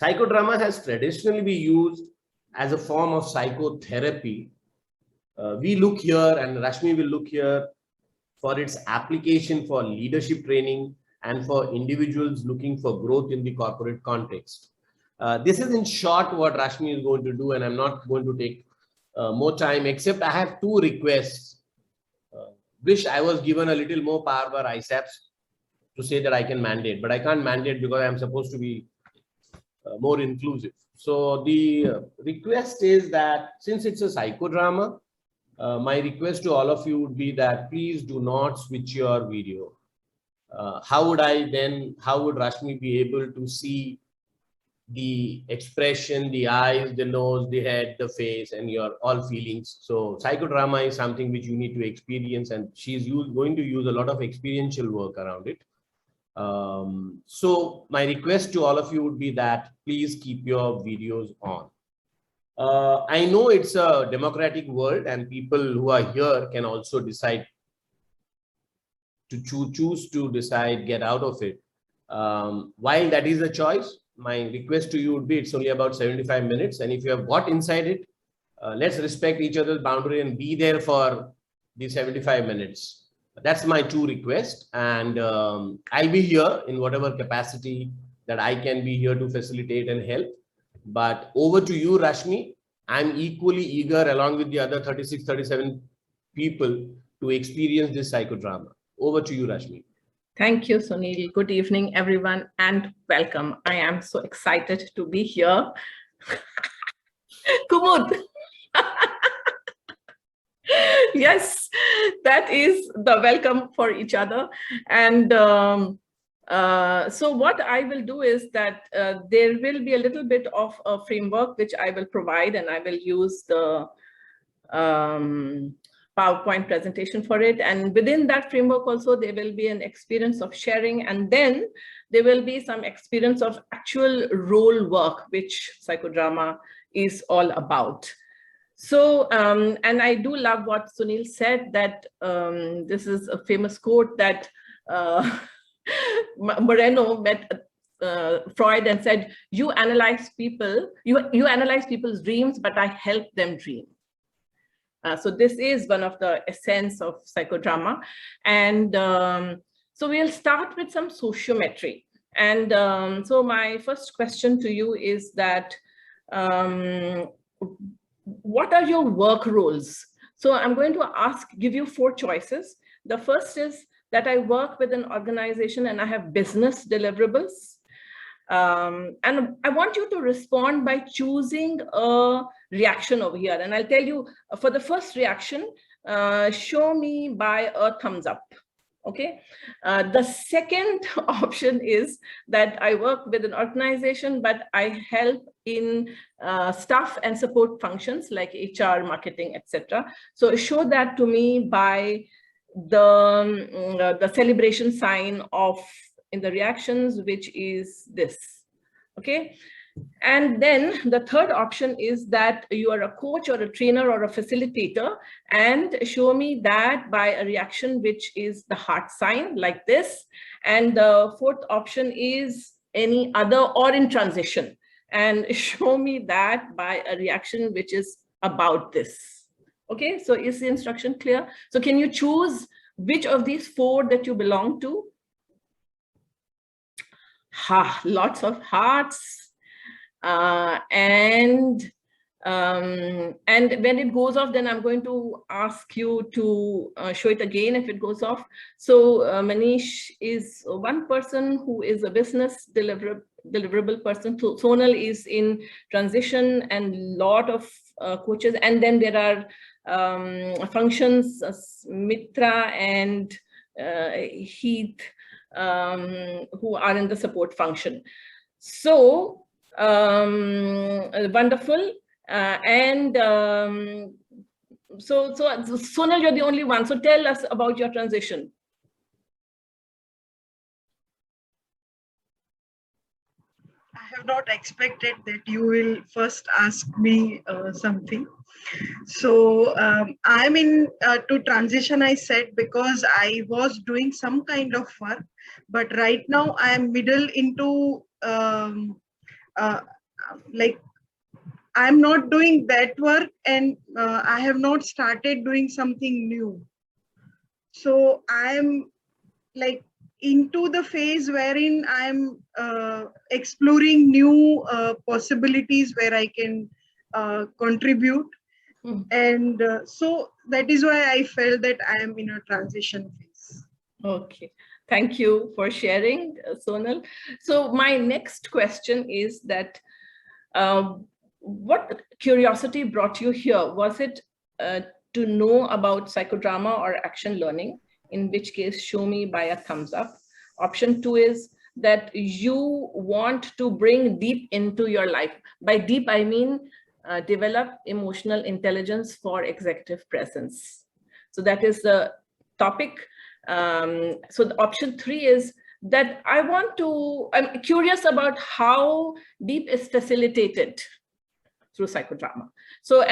Psychodrama has traditionally been used as a form of psychotherapy. We look here, and Rashmi will look here, for its application for leadership training and for individuals looking for growth in the corporate context. This is in short what Rashmi is going to do, and I'm not going to take more time, except I have two requests. Wish I was given a little more power by ISAPs to say that I can mandate, but I can't mandate because I'm supposed to be more inclusive. So the request is that since it's a psychodrama, my request to all of you would be that please do not switch your video. How would Rashmi be able to see the expression, the eyes, the nose, the head, the face, and your all feelings? So psychodrama is something which you need to experience, and she's going to use a lot of experiential work around it. So my request to all of you would be that please keep your videos on. I know it's a democratic world and people who are here can also decide to choose to decide, get out of it. While that is a choice, my request to you would be, it's only about 75 minutes. And if you have got inside it, let's respect each other's boundary and be there for the 75 minutes. That's my two requests. And I'll be here in whatever capacity that I can be here to facilitate and help. But over to you, Rashmi. I'm equally eager, along with the other 36, 37 people, to experience this psychodrama. Over to you, Rashmi. Thank you, Sunil. Good evening, everyone, and welcome. I am so excited to be here. Kumud. Yes, that is the welcome for each other. And so what I will do is that there will be a little bit of a framework which I will provide, and I will use the PowerPoint presentation for it. And within that framework also, there will be an experience of sharing, and then there will be some experience of actual role work, which psychodrama is all about. So, and I do love what Sunil said, that this is a famous quote that Moreno met Freud and said, you analyze people, you analyze people's dreams, but I help them dream. So this is one of the essence of psychodrama. And so we'll start with some sociometry. And so my first question to you is that, what are your work roles? So I'm going to give you 4 choices. The first is that I work with an organization and I have business deliverables. And I want you to respond by choosing a reaction over here. And I'll tell you, for the first reaction, show me by a thumbs up. Okay. The second option is that I work with an organization, but I help in staff and support functions like HR, marketing, etc. So show that to me by the celebration sign of in the reactions, which is this. Okay. And then the third option is that you are a coach or a trainer or a facilitator, and show me that by a reaction, which is the heart sign like this. And the fourth option is any other or in transition, and show me that by a reaction, which is about this. Okay, so is the instruction clear? So can you choose which of these 4 that you belong to? Lots of hearts. And when it goes off, then I'm going to ask you to show it again if it goes off. So Manish is one person who is a business deliverable person. So Sonal is in transition and lot of coaches. And then there are functions, Mitra and Heath, who are in the support function. So wonderful. So Sonal, you're the only one. So tell us about your transition. I have not expected that you will first ask me something. So I'm in to transition, I said, because I was doing some kind of work, but right now I am middle into like I'm not doing that work, and I have not started doing something new. So I'm like into the phase wherein I'm exploring new possibilities where I can contribute. And so that is why I felt that I am in a transition phase. Okay, thank you for sharing, Sonal. So my next question is that what curiosity brought you here? Was it to know about psychodrama or action learning? In which case, show me by a thumbs up. Option 2 is that you want to bring deep into your life. By deep, I mean develop emotional intelligence for executive presence. So that is the topic. So the option 3 is that I'm curious about how deep is facilitated through psychodrama. So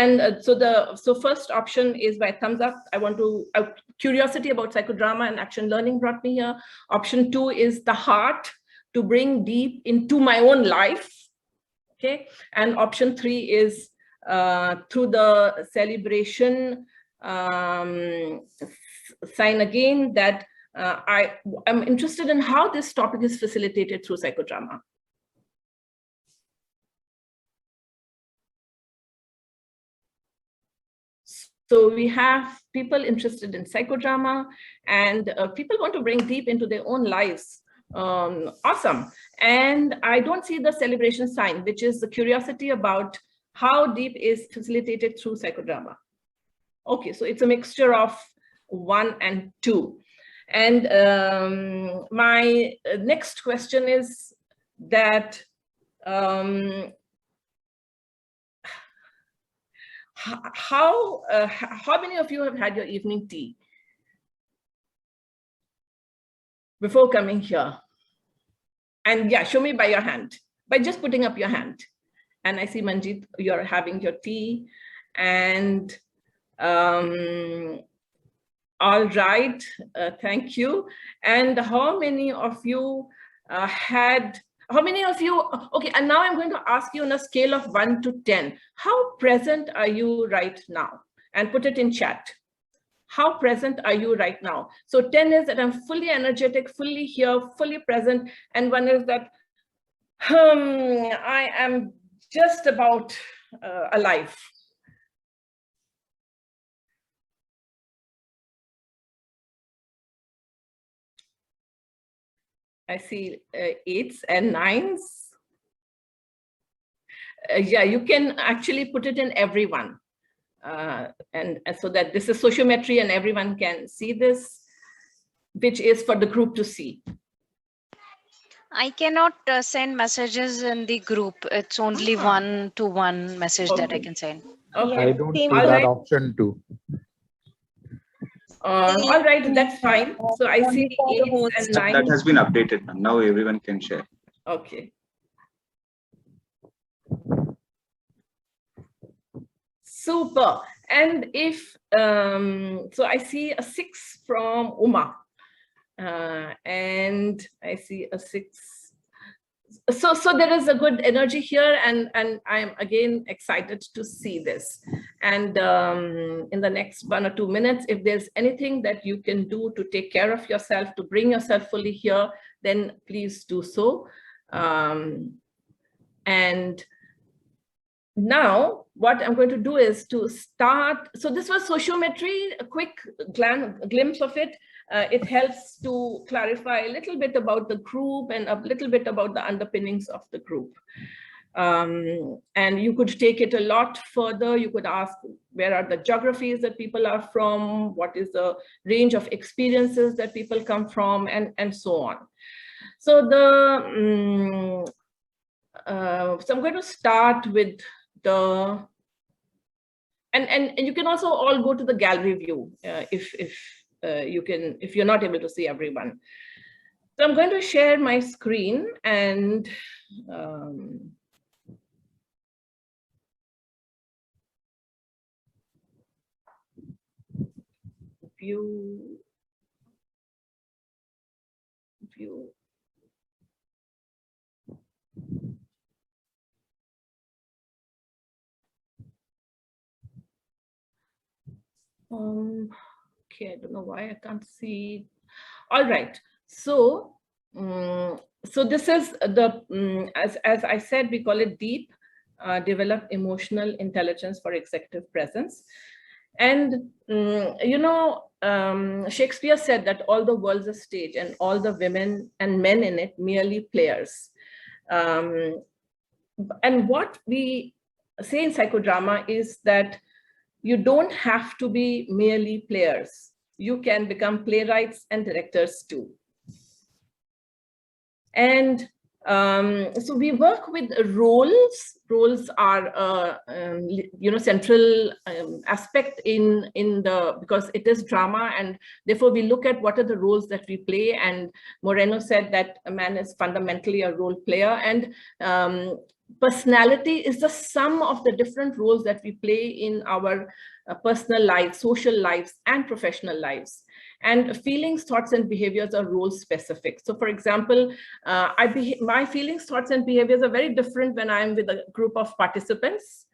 first option is by thumbs up. Curiosity about psychodrama and action learning brought me here. Option 2 is the heart to bring deep into my own life. Okay, and option 3 is through the celebration sign again that I'm interested in how this topic is facilitated through psychodrama. So we have people interested in psychodrama, and people want to bring deep into their own lives. Awesome. And I don't see the celebration sign, which is the curiosity about how deep is facilitated through psychodrama. Okay, so it's a mixture of 1 and 2. And my next question is that how many of you have had your evening tea before coming here? And yeah, show me by your hand, by just putting up your hand. And I see Manjeet, you're having your tea. And all right, thank you. And how many of you okay, and now I'm going to ask you on a scale of 1 to 10, how present are you right now? And put it in chat. How present are you right now? So 10 is that I'm fully energetic, fully here, fully present. And 1 is that I am just about alive. I see 8s and 9s. Yeah, you can actually put it in everyone. And so that this is sociometry and everyone can see this, which is for the group to see. I cannot send messages in the group. It's only one-to-one message that I can send. Okay. I don't see All that right. option too. All right, that's fine. So I see 8s and 9s. That has been updated. Now everyone can share. Okay. Super. And if, so I see a 6 from Uma. And I see a 6. So there is a good energy here, and I'm again excited to see this. And in the next 1 or 2 minutes, if there's anything that you can do to take care of yourself, to bring yourself fully here, then please do so. And now what I'm going to do is to start. So this was sociometry, a quick glimpse of it. It helps to clarify a little bit about the group and a little bit about the underpinnings of the group. And you could take it a lot further. You could ask, where are the geographies that people are from? What is the range of experiences that people come from, and so on. So so I'm going to start with the, and you can also all go to the gallery view if you're not able to see everyone. So I'm going to share my screen and view. Okay, I don't know why I can't see. All right. So, so this is the, as I said, we call it deep, develop emotional intelligence for executive presence. And, Shakespeare said that all the world's a stage and all the women and men in it merely players. And what we say in psychodrama is that you don't have to be merely players. You can become playwrights and directors too. And so we work with roles. Roles are, central aspect in the, because it is drama, and therefore we look at what are the roles that we play. And Moreno said that a man is fundamentally a role player, and personality is the sum of the different roles that we play in our personal lives, social lives, and professional lives. And feelings, thoughts, and behaviors are role specific. So for example, my feelings, thoughts, and behaviors are very different when I'm with a group of participants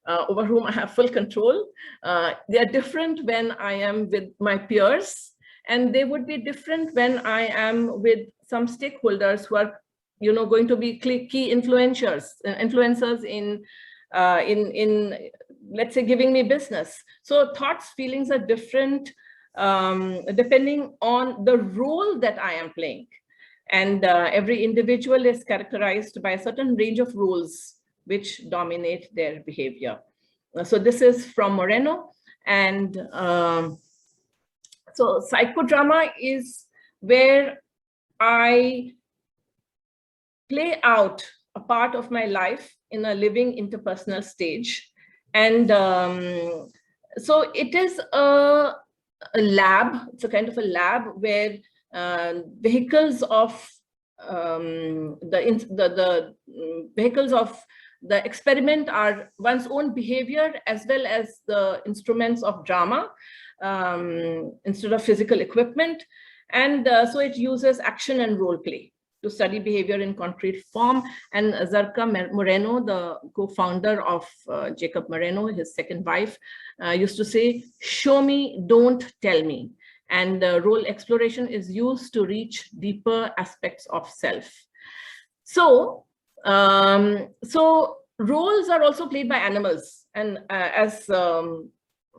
over whom I have full control. They are different when I am with my peers, and they would be different when I am with some stakeholders who are going to be key influencers in let's say giving me business. So thoughts, feelings are different depending on the role that I am playing. And every individual is characterized by a certain range of roles which dominate their behavior. So this is from Moreno. And so psychodrama is where I play out a part of my life in a living interpersonal stage. And so it is a lab. It's a kind of a lab where vehicles of the vehicles of the experiment are one's own behavior as well as the instruments of drama instead of physical equipment. And so it uses action and role play to study behavior in concrete form. And Zarka Moreno, the co-founder of Jacob Moreno, his second wife, used to say, "Show me, don't tell me." And role exploration is used to reach deeper aspects of self. So, so roles are also played by animals. And as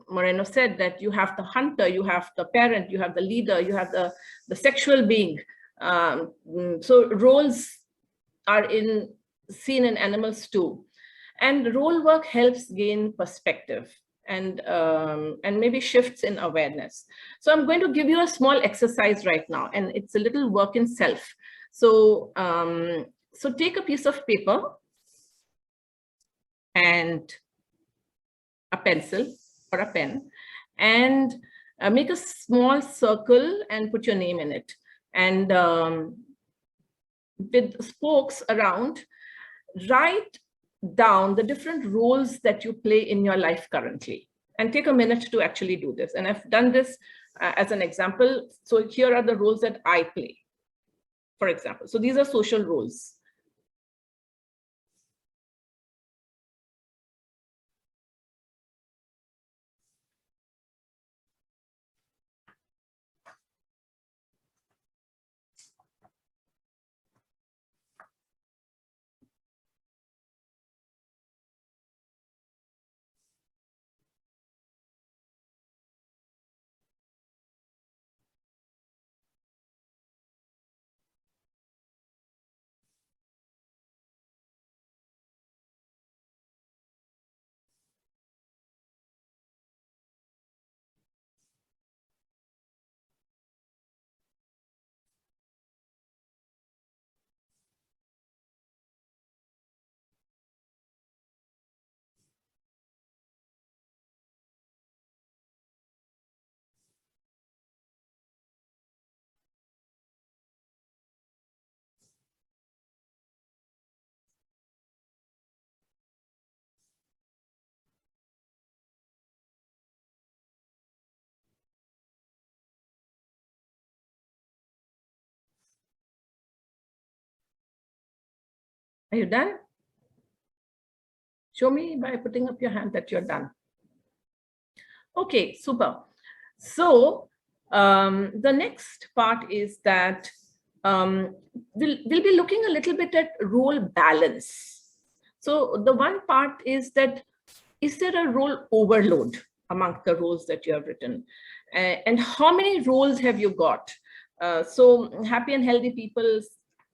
Moreno said, that you have the hunter, you have the parent, you have the leader, you have the sexual being. So roles are seen in animals too. And role work helps gain perspective and maybe shifts in awareness. So I'm going to give you a small exercise right now, and it's a little work in self. So, so take a piece of paper and a pencil or a pen, and make a small circle and put your name in it. And with spokes around, write down the different roles that you play in your life currently, and take a minute to actually do this. And I've done this as an example. So here are the roles that I play, for example. So these are social roles. Are you done? Show me by putting up your hand that you're done. Okay, super. So the next part is that we'll be looking a little bit at role balance. So the one part is that, is there a role overload among the roles that you have written? And how many roles have you got? So happy and healthy people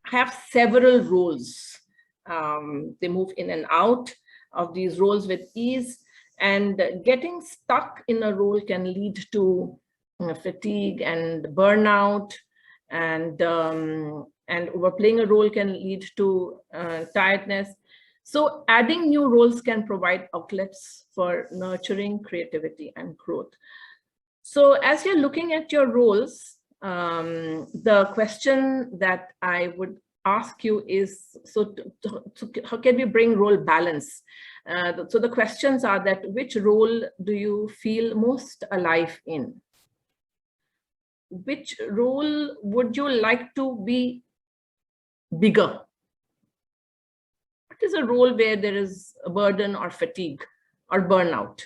have several roles. They move in and out of these roles with ease, and getting stuck in a role can lead to fatigue and burnout, and overplaying a role can lead to tiredness. So adding new roles can provide outlets for nurturing creativity and growth. So as you're looking at your roles, the question that I would ask you is, so how can we bring role balance? So the questions are that, which role do you feel most alive in? Which role would you like to be bigger? What is a role where there is a burden or fatigue or burnout?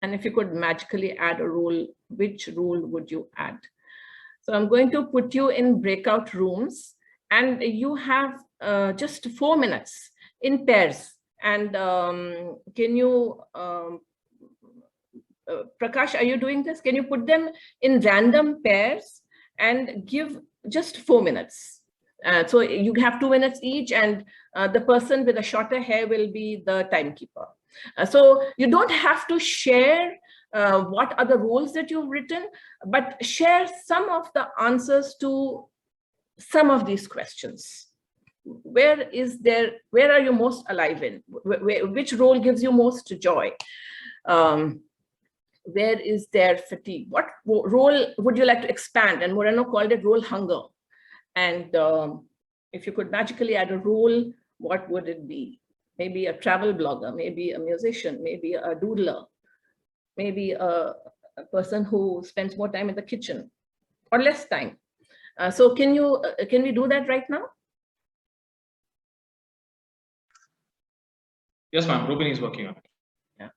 And if you could magically add a role, which role would you add? So I'm going to put you in breakout rooms, and you have just 4 minutes in pairs. And can you, Prakash, are you doing this? Can you put them in random pairs and give just 4 minutes? So you have 2 minutes each, and the person with a shorter hair will be the timekeeper. So you don't have to share what are the roles that you've written, but share some of the answers to some of these questions. Where are you most alive in? Which role gives you most joy? Where is there fatigue? What role would you like to expand? And Moreno called it role hunger. And if you could magically add a role, what would it be? Maybe a travel blogger, maybe a musician, maybe a doodler, maybe a person who spends more time in the kitchen or less time. So can we do that right now? Yes, ma'am. Ruben is working on it. Yeah.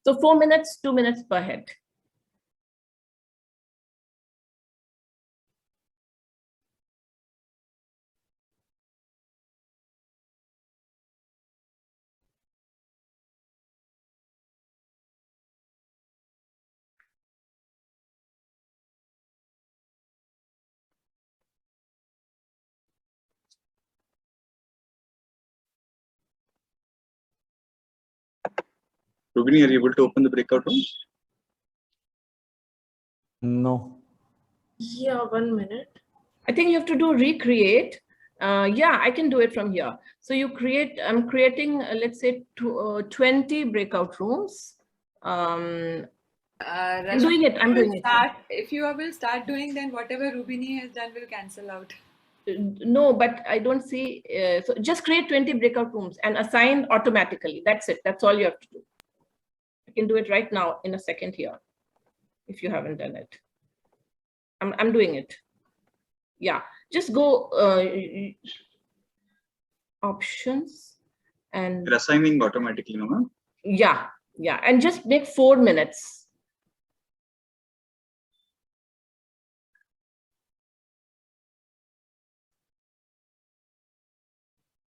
So 4 minutes, 2 minutes per head. Rubini, are you able to open the breakout room? No. Yeah, 1 minute. I think you have to do recreate. Yeah, I can do it from here. So you create, I'm creating, let's say 20 breakout rooms. I'm doing it, I'm doing it. If you will start doing, then whatever Rubini has done will cancel out. No, but I don't see, so just create 20 breakout rooms and assign automatically. That's it, that's all you have to do. I can do it right now in a second here, if you haven't done it. I'm doing it. Yeah, just go options and You're assigning automatically, no, ma'am? yeah, and just make 4 minutes.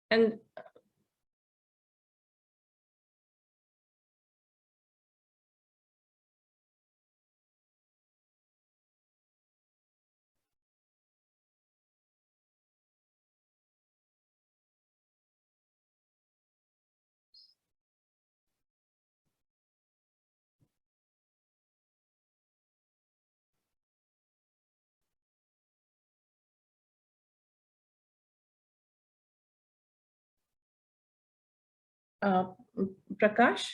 And Prakash,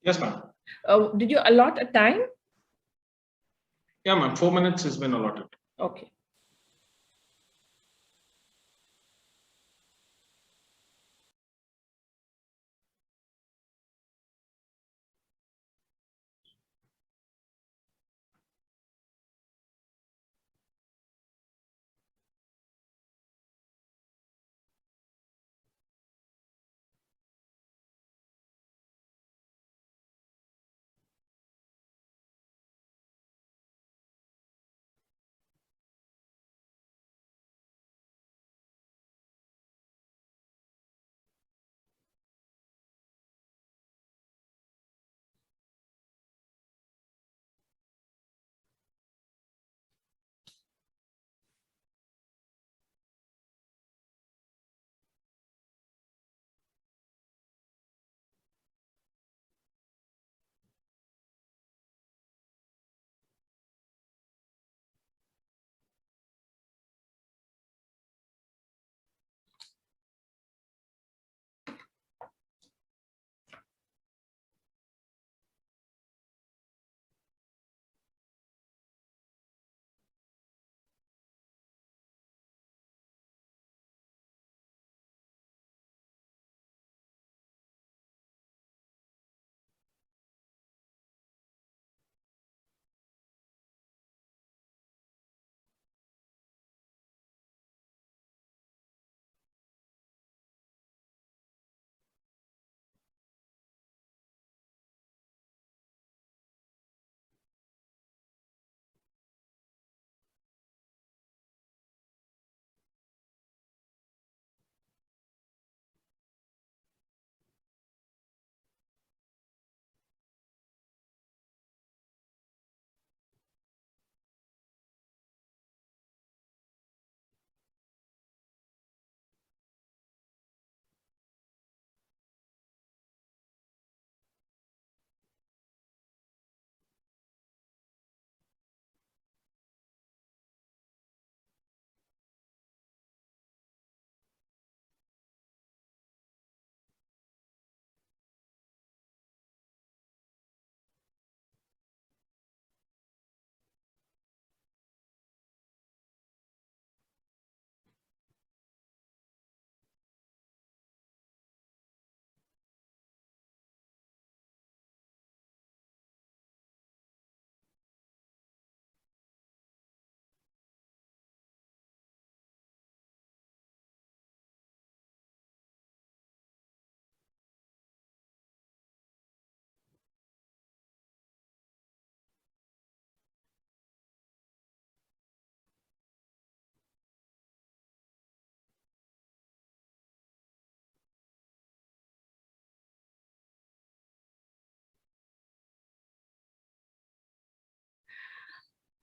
Yes, ma'am. did you allot a time? Yeah, ma'am. 4 minutes has been allotted. Okay.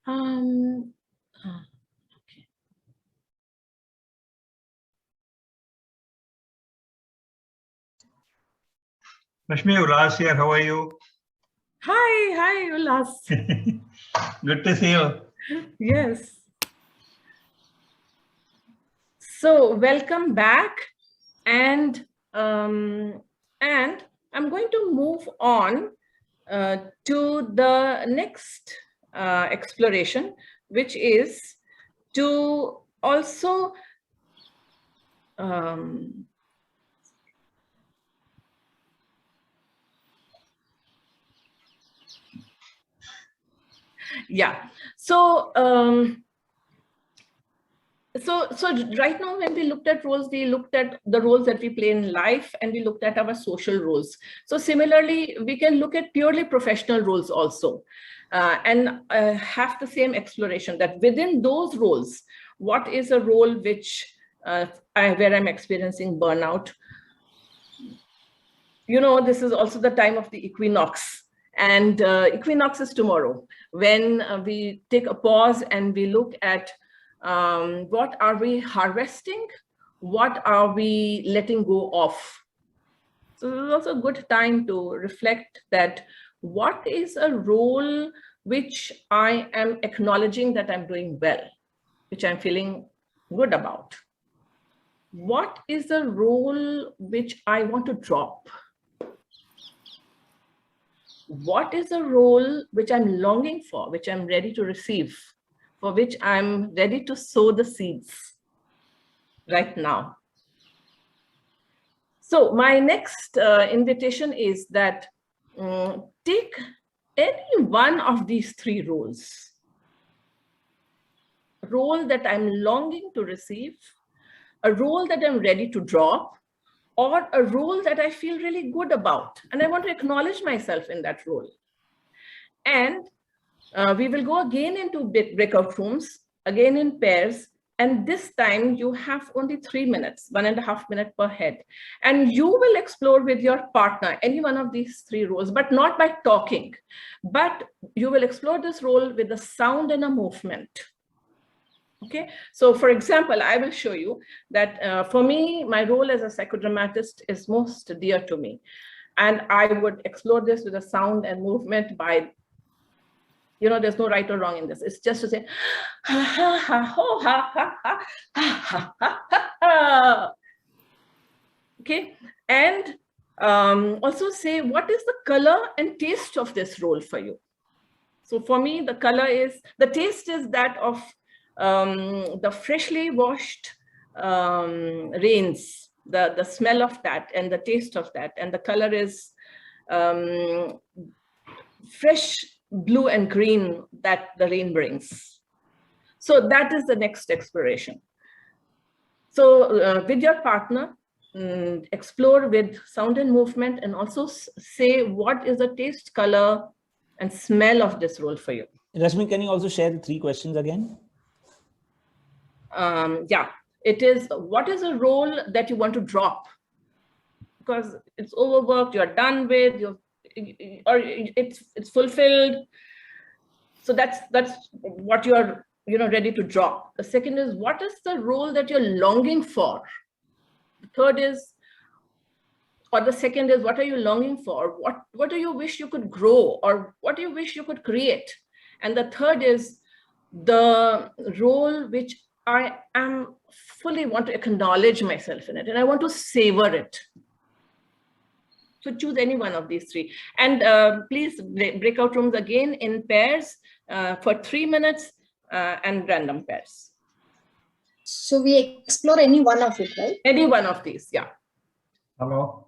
Okay. Rashmi, Ulas here. How are you? Hi, Ulas. Good to see you. Yes. So welcome back, and I'm going to move on to the next exploration, which is to also yeah. So right now, when we looked at roles, we looked at the roles that we play in life, and we looked at our social roles. So similarly, we can look at purely professional roles also, and have the same exploration that within those roles, what is a role which where I'm experiencing burnout. You know, this is also the time of the equinox, and equinox is tomorrow, when we take a pause and we look at what are we harvesting, what are we letting go of. So this is also a good time to reflect that what is a role which I am acknowledging that I'm doing well, which I'm feeling good about. What is a role which I want to drop? What is a role which I'm longing for, which I'm ready to receive, for which I'm ready to sow the seeds right now? So my next invitation is that take any one of these three roles. A role that I'm longing to receive, a role that I'm ready to drop, or a role that I feel really good about, and I want to acknowledge myself in that role. And we will go again into breakout rooms, again in pairs, and this time you have only 3 minutes, 1.5 minutes per head. And you will explore with your partner any one of these three roles, but not by talking, but you will explore this role with a sound and a movement. Okay, so for example, I will show you that for me, my role as a psychodramatist is most dear to me. And I would explore this with a sound and movement by, you know, there's no right or wrong in this. It's just to say, ha, ha, ha, ho, ha, ha, ha, ha, ha, ha, ha. Okay, and also say, what is the color and taste of this role for you? So for me, the color is, the taste is that of the freshly washed rains, the smell of that and the taste of that. And the color is fresh blue and green that the rain brings. So that is the next exploration. So with your partner, explore with sound and movement, and also say what is the taste, color, and smell of this role for you. Rashmi, can you also share the 3 questions again? Yeah, it is, what is a role that you want to drop? Because it's overworked, you're done with, or it's fulfilled. So that's what you're ready to drop. The second is, what is the role that you're longing for? The third is, or the second is, what are you longing for? What do you wish you could grow, or what do you wish you could create? And the third is the role which I am fully want to acknowledge myself in it, and I want to savor it. So choose any one of these 3. And please, breakout rooms again in pairs for 3 minutes and random pairs. So we explore any one of it, right? Any one of these, yeah. Hello.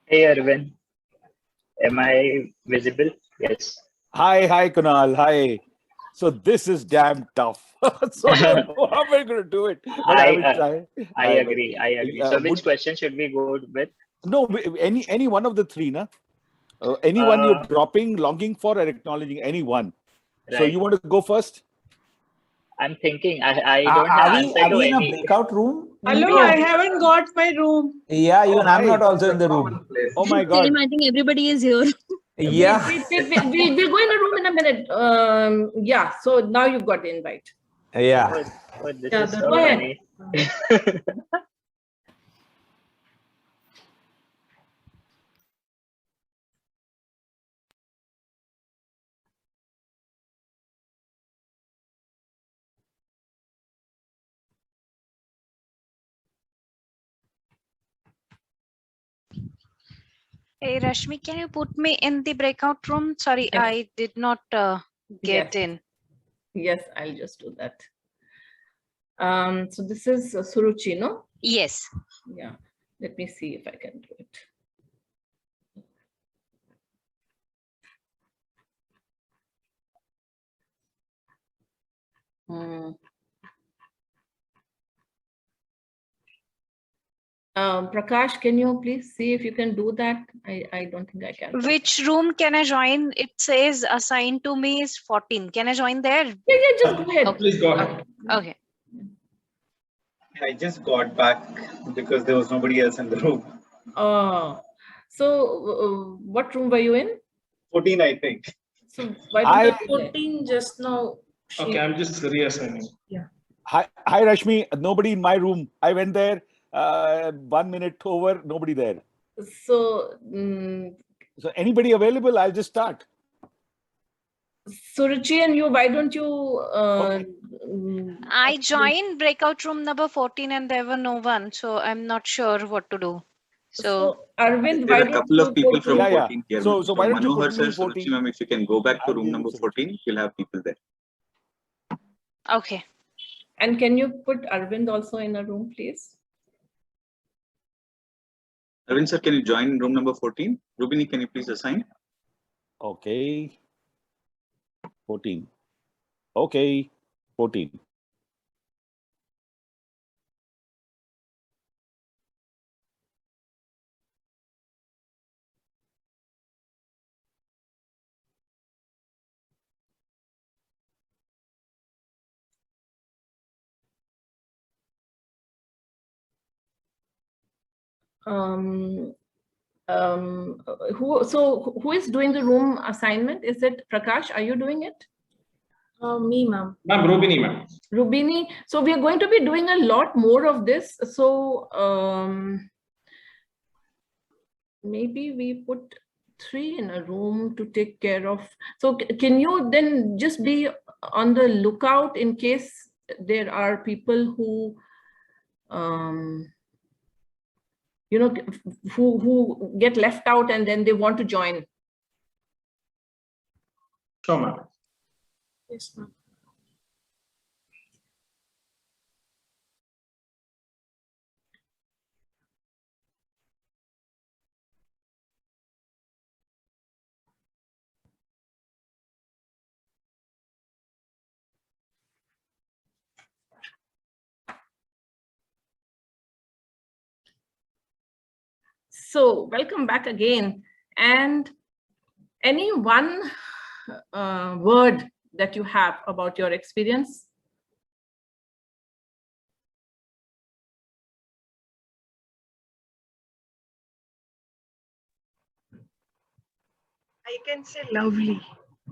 Hey, Arvind. Am I visible? Yes. Hi, Kunal. Hi. So this is damn tough. So I don't know how we're going to do it. But I will try. I agree. I agree. So which question should we go with? No, any one of the three, na? Anyone you're dropping, longing for, or acknowledging, any one. So Right. you want to go first? I'm thinking. I don't have answer Are to we in a any. breakout room? Hello, I haven't got my room. Yeah, even I'm hi. not also in the room. Oh my God. Same, I think everybody is here. Yeah. We'll go in a room in a minute. Yeah, so now you've got the invite. Yeah. Oh, this Yeah, is the so Go ahead. funny. Hey, Rashmi, can you put me in the breakout room? Sorry, Yes. I did not get Yes. in. Yes, I'll just do that. So this is Suruchi, no? Yes. Yeah. Let me see if I can do it. Prakash, can you please see if you can do that? I don't think I can. Which room can I join? It says assigned to me is 14. Can I join there? Yeah, just go ahead. Please go ahead. Okay. I just got back because there was nobody else in the room. So what room were you in? 14, I think. So why don't I- 14 just now. Okay, I'm just reassigning. Yeah. Hi, Rashmi. Nobody in my room. I went there. 1 minute over. Nobody there. So So anybody available? I'll just start. Suruchi and you, why don't you? I joined breakout room number 14 and there were no one. So I'm not sure what to do. So Arvind, There why are a don't couple you of people go from to- 14 here. So why don't you Manohar put me sir, 14? Suruchi ma'am, if you can go back to I'll room give number Suruchi. 14, you'll have people there. okay. And can you put Arvind also in a room, please? Arvind sir, can you join room number 14? Rubini, can you please assign? Okay. 14. Okay. 14. Who is doing the room assignment? Is it Prakash? Are you doing it? Me, ma'am. Ma'am, Rubini, ma'am. Rubini. So we are going to be doing a lot more of this. So maybe we put 3 in a room to take care of. So can you then just be on the lookout in case there are people who you know, who get left out and then they want to join. Sure, ma'am. Yes, ma'am. So welcome back again. And any one word that you have about your experience? I can say lovely.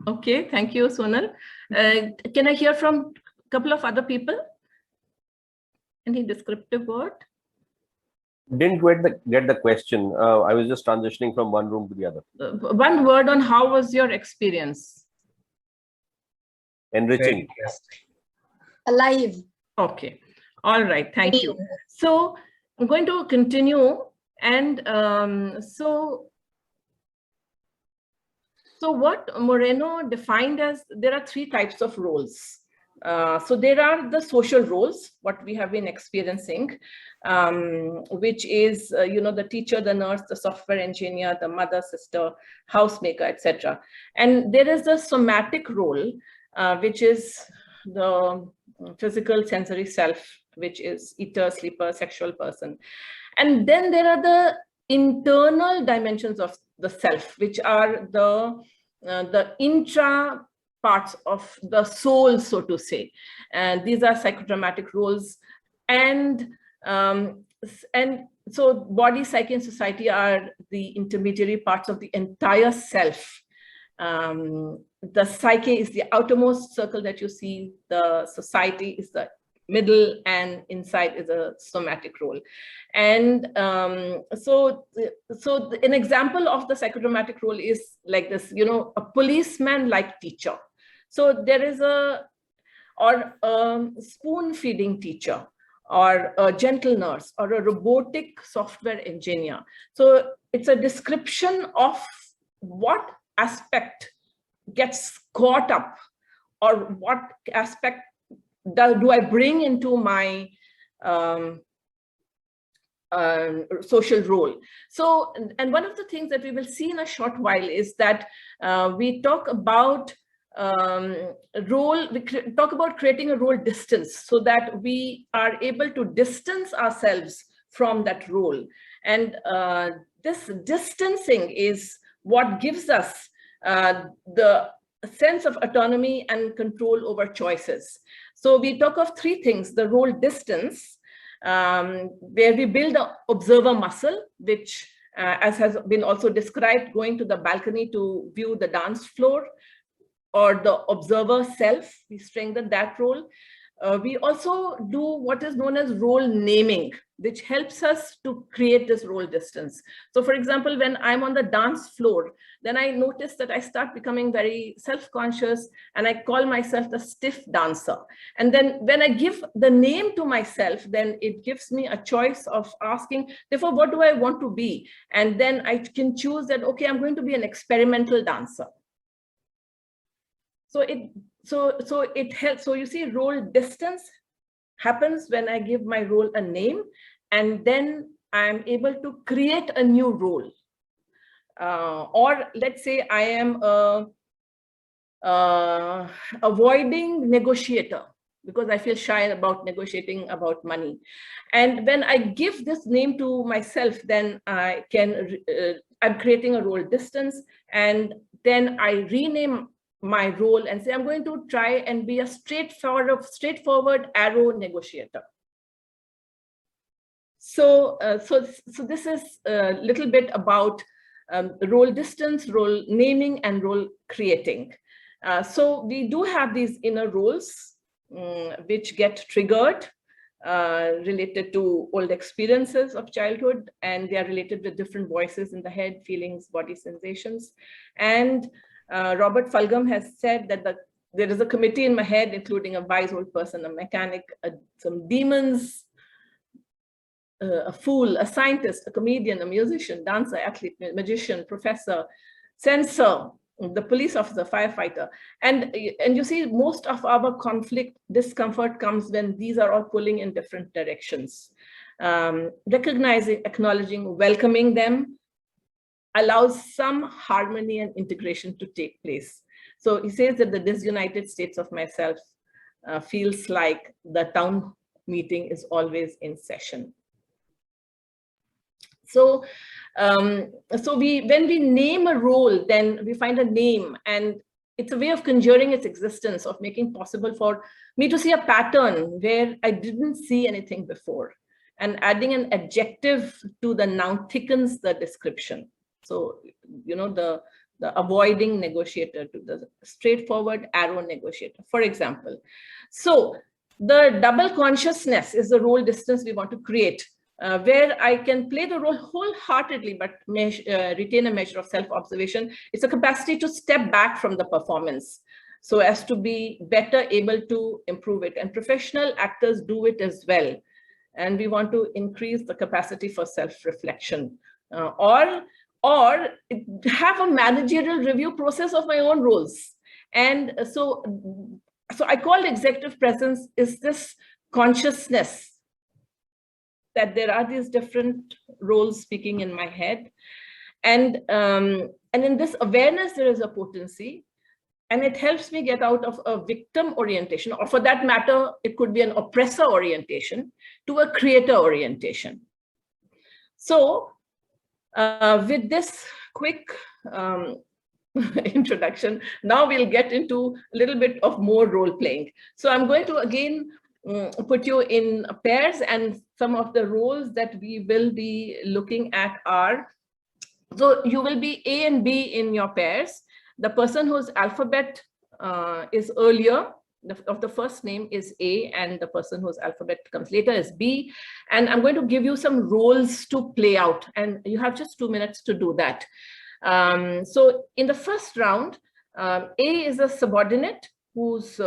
Okay, thank you, Sonal. Can I hear from a couple of other people? Any descriptive word? Didn't get the question. I was just transitioning from one room to the other. One word on how was your experience? Enriching. Alive. Okay. All right. Thank you. So I'm going to continue. And so what Moreno defined as, there are 3 types of roles. So there are the social roles, what we have been experiencing, which is, you know, the teacher, the nurse, the software engineer, the mother, sister, housemaker, etc. And there is a somatic role, which is the physical sensory self, which is eater, sleeper, sexual person. And then there are the internal dimensions of the self, which are the intra parts of the soul, so to say. And these are psychodramatic roles. And so body, psyche, and society are the intermediary parts of the entire self. The psyche is the outermost circle that you see, the society is the middle, and inside is a somatic role. And so an example of the psychodramatic role is like this, a policeman like teacher. So there is a spoon feeding teacher, or a gentle nurse, or a robotic software engineer. So it's a description of what aspect gets caught up, or what aspect do I bring into my social role. So, and one of the things that we will see in a short while is that we talk about we talk about creating a role distance, so that we are able to distance ourselves from that role. And this distancing is what gives us the sense of autonomy and control over choices. So we talk of three things: the role distance, where we build the observer muscle, which as has been also described, going to the balcony to view the dance floor, or the observer self, we strengthen that role. We also do what is known as role naming, which helps us to create this role distance. So for example, when I'm on the dance floor, then I notice that I start becoming very self-conscious, and I call myself the stiff dancer. And then when I give the name to myself, then it gives me a choice of asking, therefore, what do I want to be? And then I can choose that, okay, I'm going to be an experimental dancer. So it helps. So you see, role distance happens when I give my role a name, and then I'm able to create a new role. Or let's say I am a avoiding negotiator, because I feel shy about negotiating about money. And when I give this name to myself, then I can, I'm creating a role distance, and then I rename my role and say, I'm going to try and be a straightforward arrow negotiator. So, so this is a little bit about role distance, role naming, and role creating. So we do have these inner roles which get triggered related to old experiences of childhood, and they are related with different voices in the head, feelings, body sensations. And Robert Fulghum has said that there is a committee in my head, including a wise old person, a mechanic, some demons, a fool, a scientist, a comedian, a musician, dancer, athlete, magician, professor, censor, the police officer, firefighter. And you see, most of our conflict, discomfort comes when these are all pulling in different directions. Recognizing, acknowledging, welcoming them allows some harmony and integration to take place. So he says that the disunited states of myself feels like the town meeting is always in session. So, when we name a role, then we find a name, and it's a way of conjuring its existence, of making possible for me to see a pattern where I didn't see anything before. And adding an adjective to the noun thickens the description. So, you know, the avoiding negotiator to the straightforward arrow negotiator, for example. So the double consciousness is the role distance we want to create, where I can play the role wholeheartedly, but retain a measure of self-observation. It's a capacity to step back from the performance so as to be better able to improve it. And professional actors do it as well. And we want to increase the capacity for self-reflection, or have a managerial review process of my own roles. And so I call executive presence is this consciousness that there are these different roles speaking in my head. And in this awareness, there is a potency. And it helps me get out of a victim orientation, or for that matter, it could be an oppressor orientation, to a creator orientation. So with this quick introduction, now we'll get into a little bit of more role playing. So I'm going to again put you in pairs, and some of the roles that we will be looking at are, so you will be A and B in your pairs. The person whose alphabet is earlier, of the first name is A, and the person whose alphabet comes later is B. And I'm going to give you some roles to play out, and you have just 2 minutes to do that. So in the first round, A is a subordinate who's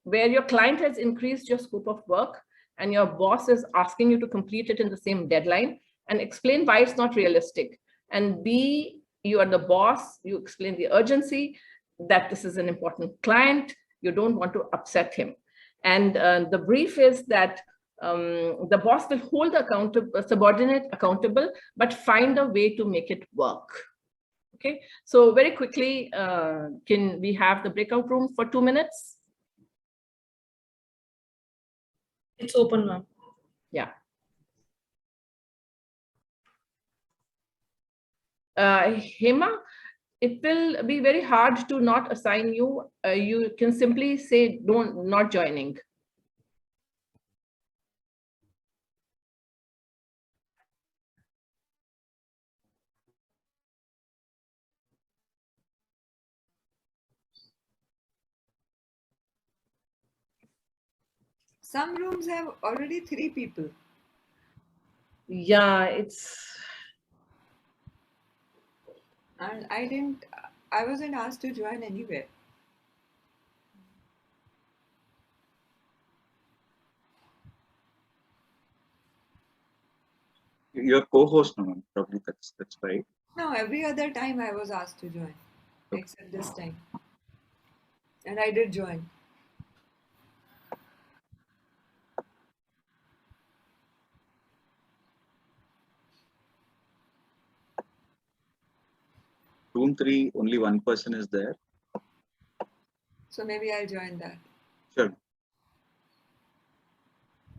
where your client has increased your scope of work and your boss is asking you to complete it in the same deadline, and explain why it's not realistic. And B, you are the boss, you explain the urgency, that this is an important client, you don't want to upset him. And the brief is that the boss will hold the subordinate accountable, but find a way to make it work. Okay, so very quickly, can we have the breakout room for 2 minutes? It's open, ma'am. Yeah. Hema, it will be very hard to not assign you. You can simply say not joining. Some rooms have already 3 people. Yeah, it's. And I wasn't asked to join anywhere. You're co-host now, probably that's right. No, every other time I was asked to join, except this time. And I did join. Room 3, only one person is there. So maybe I'll join that. Sure.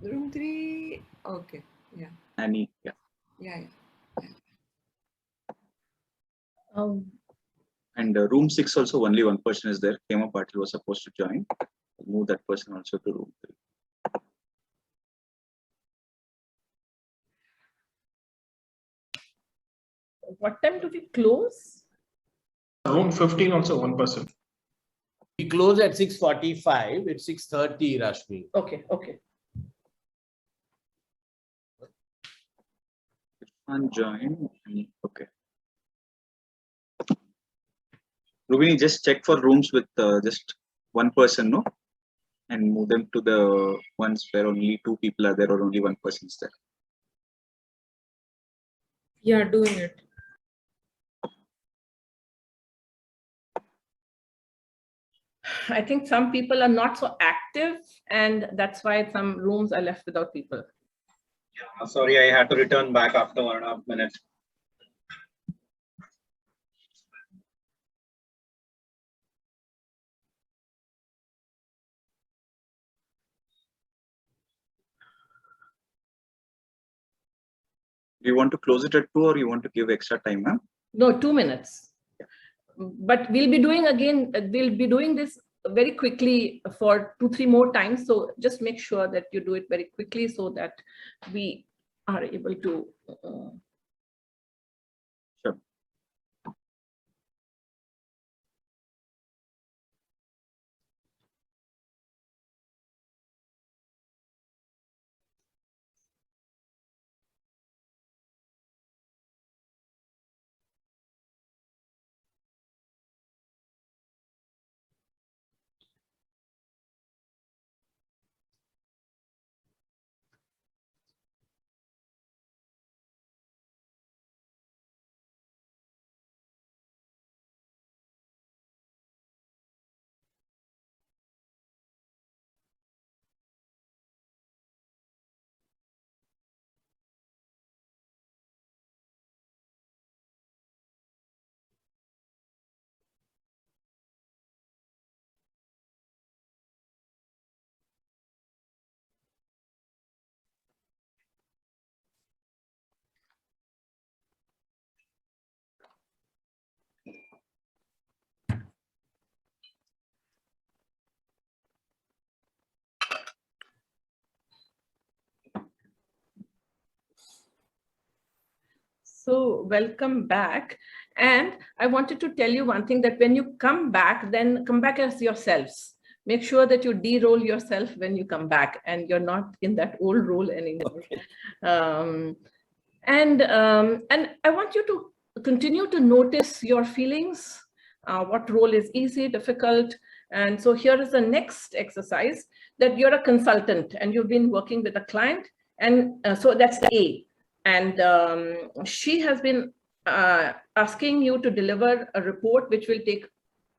Room 3, okay, yeah. Annie, yeah. Yeah. And room 6 also only one person is there. Kema Patil was supposed to join. Move that person also to room 3. What time do we close? Room 15 also one person. We close at 6:45. It's 6:30, Rashmi. Okay, okay. Join. Okay. Rubini, just check for rooms with just one person, no? And move them to the ones where only 2 people are there or only one person is there. Yeah, doing it. I think some people are not so active, and that's why some rooms are left without people. Sorry, I had to return back after 1.5 minutes. Do you want to close it at 2 or you want to give extra time, ma'am? No, 2 minutes. But we'll be doing this very quickly for 2-3 more times. So just make sure that you do it very quickly so that we are able to So welcome back. And I wanted to tell you one thing, that when you come back, then come back as yourselves. Make sure that you de-roll yourself when you come back and you're not in that old role anymore. Okay. And I want you to continue to notice your feelings, what role is easy, difficult. And so here is the next exercise, that you're a consultant and you've been working with a client. And so that's A. And she has been asking you to deliver a report which will take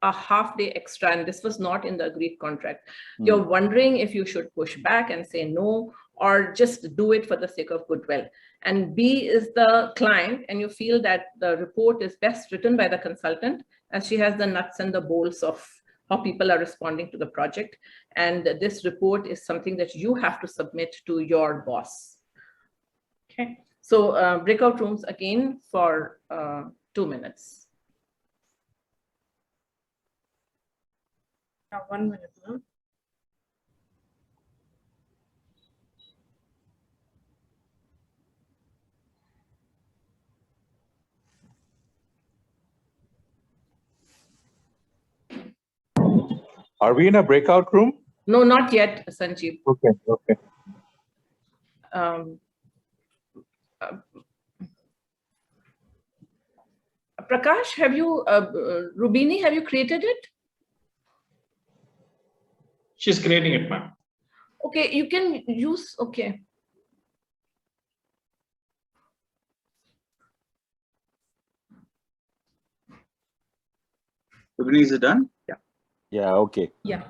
a half day extra, and this was not in the agreed contract. You're wondering if you should push back and say no, or just do it for the sake of goodwill. And B is the client, and you feel that the report is best written by the consultant, as she has the nuts and the bolts of how people are responding to the project. And this report is something that you have to submit to your boss. Okay, so breakout rooms again for 2 minutes. 1 minute, no? Are we in a breakout room? No, not yet, Sanjeev. Okay, okay. Prakash, have you, Rubini, have you created it? She's creating it, ma'am. Okay, you can use, okay. Is it done? Yeah. Yeah, okay. Yeah.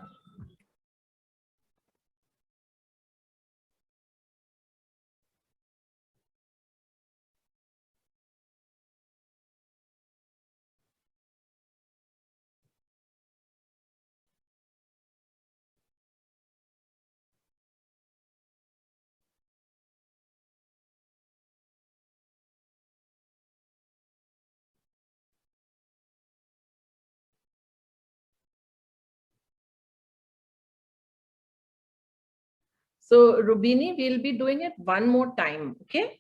So Rubini, we'll be doing it one more time, okay?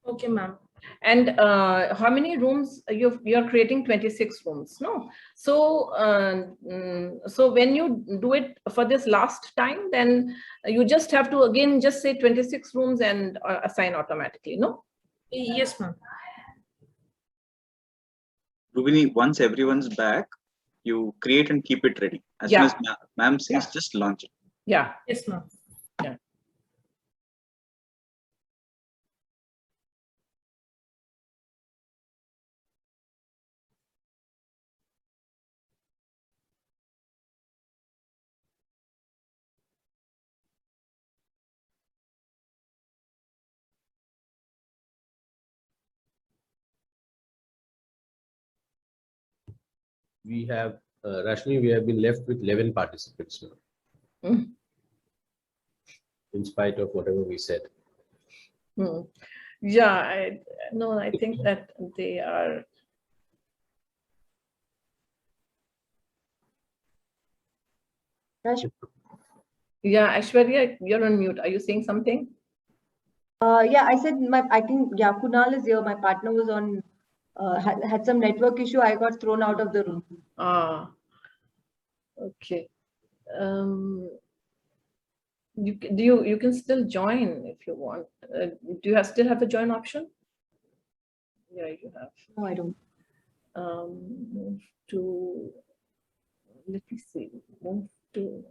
Okay, ma'am. And how many rooms you're creating? 26 rooms, no? So so when you do it for this last time, then you just have to again just say 26 rooms and assign automatically, no? Yes, ma'am. Rubini, once everyone's back, you create and keep it ready. As soon as ma'am says, just launch it. Yeah. Yes, ma'am. Yeah. We have, Rashmi, we have been left with 11 participants now. In spite of whatever we said. Yeah, I think that they are. Yeah, Aishwarya, you're on mute. Are you saying something? Yeah, I said I think Kunal is here. My partner was on had some network issue. I got thrown out of the room. Ah, okay. You can still join if you want. Do you still have the join option? Yeah, you have. No, I don't. Move to. Let me see. Move to.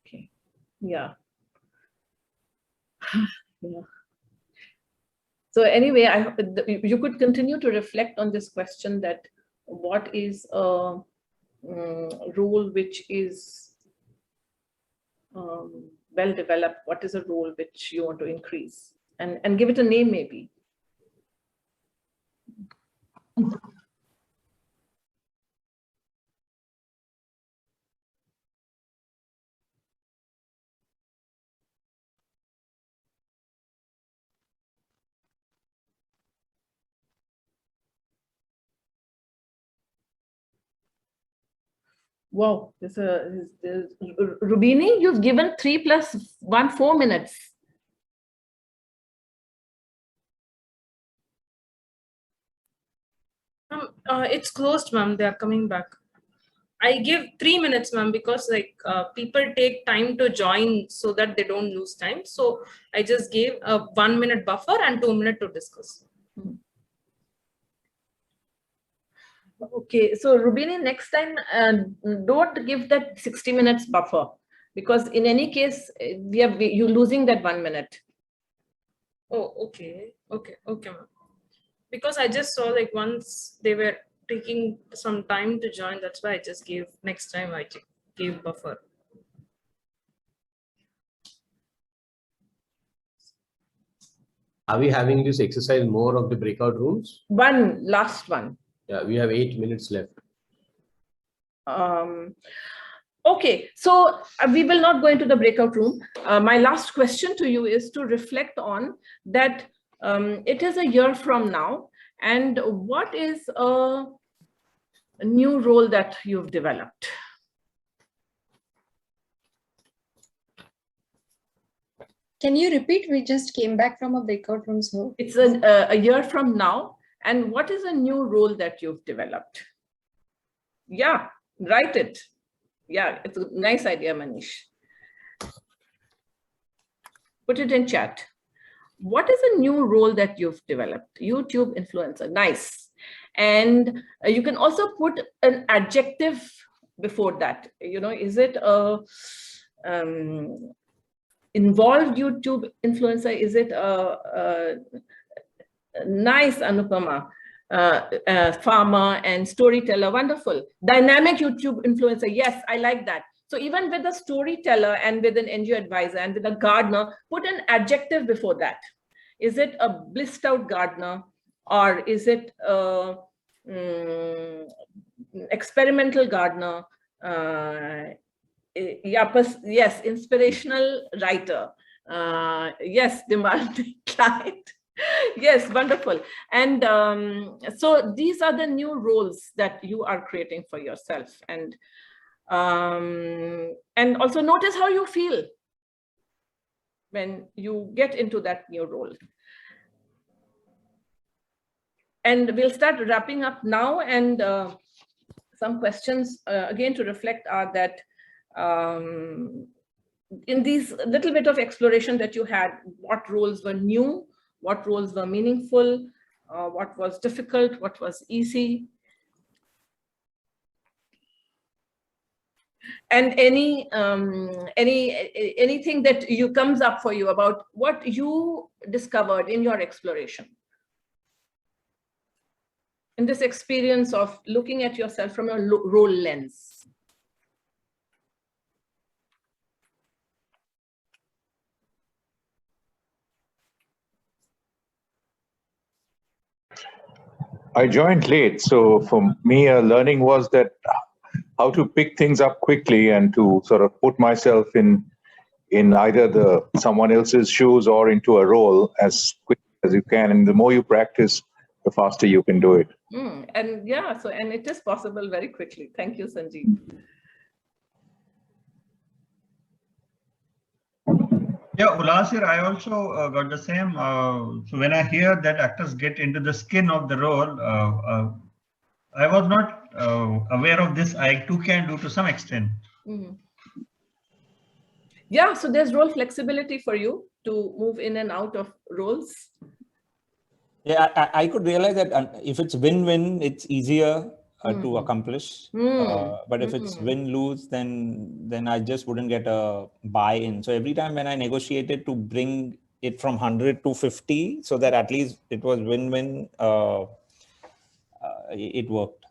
Okay. Yeah. Yeah. So anyway, you could continue to reflect on this question, that what is a role which is well developed, what is a role which you want to increase, and give it a name maybe. Wow, Rubini, you've given 3 + 1 4 minutes. It's closed, ma'am. They are coming back. I give 3 minutes, ma'am, because like people take time to join so that they don't lose time. So I just gave a 1 minute buffer and 2 minutes to discuss. Okay, so Rubini, next time don't give that 60 minutes buffer, because in any case you're losing that 1 minute. Oh, okay, ma'am. Because I just saw like once they were taking some time to join, that's why I just gave, next time I gave buffer. Are we having this exercise more of the breakout rooms? One last one. Yeah, we have 8 minutes left. Okay, so we will not go into the breakout room. My last question to you is to reflect on that. It is a year from now, and what is a new role that you've developed? Can you repeat? We just came back from a breakout room, so it's a year from now, and what is a new role that you've developed? Yeah, write it. Yeah, it's a nice idea, Manish. Put it in chat. What is a new role that you've developed? YouTube influencer, nice. And you can also put an adjective before that. You know, is it a involved YouTube influencer? Is it a nice Anupama? Farmer and storyteller, wonderful. Dynamic YouTube influencer, yes, I like that. So even with a storyteller and with an NGO advisor and with a gardener, put an adjective before that. Is it a blissed out gardener, or is it a experimental gardener? Yes, inspirational writer. Yes, demanding client. Yes, wonderful. And so these are the new roles that you are creating for yourself. And also notice how you feel when you get into that new role. And we'll start wrapping up now. And some questions again to reflect are that in these little bit of exploration that you had, what roles were new? What roles were meaningful, what was difficult, what was easy. And anything that comes up for you about what you discovered in your exploration. In this experience of looking at yourself from a role lens. I joined late, so for me, learning was that how to pick things up quickly and to sort of put myself in either someone else's shoes or into a role as quick as you can. And the more you practice, the faster you can do it. And yeah, and it is possible very quickly. Thank you, Sanjeev. Yeah, Ulas here, I also got the same. So when I hear that actors get into the skin of the role, I was not aware of this. I too can do to some extent. Yeah, so there's role flexibility for you to move in and out of roles. Yeah, I could realize that if it's win-win, it's easier to accomplish. But if it's win-lose, then I just wouldn't get a buy-in. So every time when I negotiated to bring it from 100 to 50, so that at least it was win-win, it worked.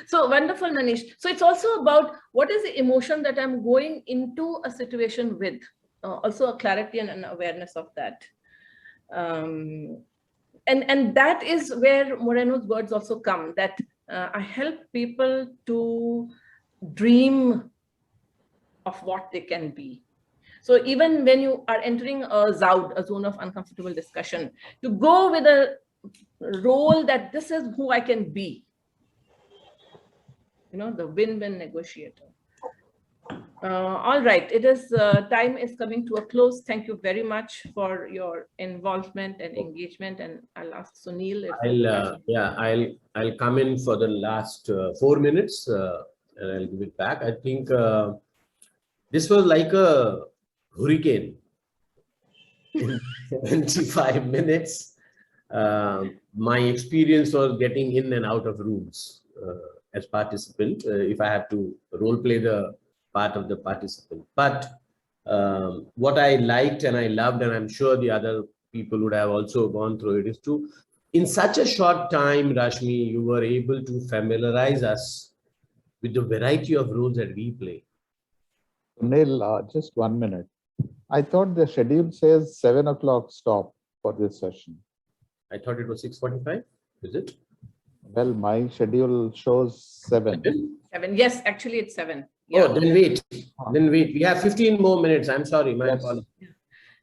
So wonderful, Manish. So it's also about what is the emotion that I'm going into a situation with. Also a clarity and an awareness of that. And that is where Moreno's words also come, that I help people to dream of what they can be. So even when you are entering a ZOUD, a zone of uncomfortable discussion, to go with a role that this is who I can be. You know, the win-win negotiator. All right, it is time is coming to a close. Thank you very much for your involvement and engagement. And I'll ask Sunil if I'll come in for the last 4 minutes and I'll give it back. I think this was like a hurricane in 25 minutes. My experience was getting in and out of rooms as participant, if I have to role play the part of the participant. But what I liked and I loved, and I'm sure the other people would have also gone through it, is to, in such a short time, Rashmi, you were able to familiarize us with the variety of roles that we play. Neil, just 1 minute. I thought the schedule says 7 o'clock stop for this session. I thought it was 6:45. Is it? Well, my schedule shows 7. 7. Yes, actually it's 7. Yeah. Oh, then wait. Then wait. We have 15 more minutes. I'm sorry. My apologies.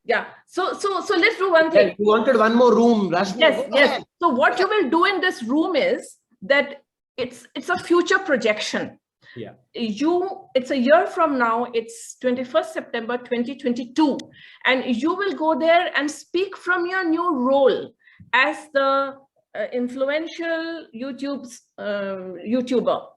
Yeah. So let's do one thing. You wanted one more room, Rashmi? Yes. So what you will do in this room is that it's a future projection. Yeah. It's a year from now. It's 21st September 2022, and you will go there and speak from your new role as the influential YouTuber.